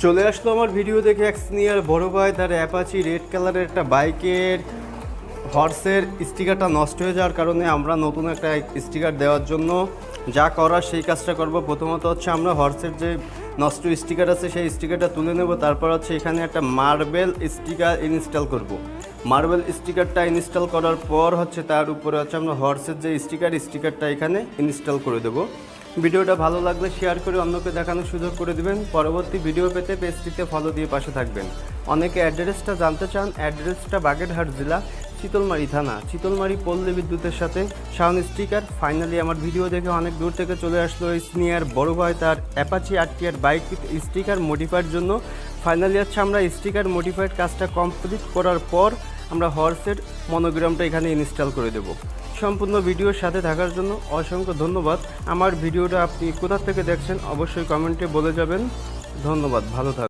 চলে আসলো আমার ভিডিও দেখে এক সিনিয়র বড় ভাই তার অ্যাপাচি রেড কালারের একটা বাইকের হর্সের স্টিকারটা নষ্ট হয়ে যাওয়ার কারণে আমরা নতুন একটা স্টিকার দেওয়ার জন্য যা করার সেই কাজটা করব। প্রথমত হচ্ছে আমরা হর্সের যে নষ্ট স্টিকার আছে সেই স্টিকারটা তুলে নেব, তারপর হচ্ছে এখানে একটা মার্বেল স্টিকার ইনস্টল করব। মার্বেল স্টিকারটা ইনস্টল করার পর হচ্ছে তার উপরে হচ্ছে আমরা হর্সের যে স্টিকারটা এখানে ইনস্টল করে দেবো। ভিডিওটা ভালো লাগলে শেয়ার করে অন্যকে দেখানোর সুযোগ করে দিবেন। পরবর্তী ভিডিও পেতে পেজটিতে ফলো দিয়ে পাশে থাকবেন। অনেকে অ্যাড্রেসটা জানতে চান, অ্যাড্রেসটা বাগেরহাট জেলা, চিতলমারি থানা, চিতলমারি পল্লী বিদ্যুতের সাথে সাউন্ড স্টিকার। ফাইনালি আমার ভিডিও দেখে অনেক দূর থেকে চলে আসলো এই সিনিয়র বড় ভাই তার অ্যাপাচি আরটিআর বাইক স্টিকার মডিফাইয়ের জন্য। ফাইনালি হচ্ছে আমরা স্টিকার মডিফাইড কাজটা কমপ্লিট করার পর আমরা হর্সের মনোগ্রামটা এখানে ইনস্টল করে দেব। সম্পূর্ণ ভিডিওর সাথে থাকার জন্য অসংখ্য ধন্যবাদ। আমার ভিডিওটা আপনি কোথা থেকে দেখছেন অবশ্যই কমেন্টে বলে যাবেন। ধন্যবাদ, ভালো থাকবেন।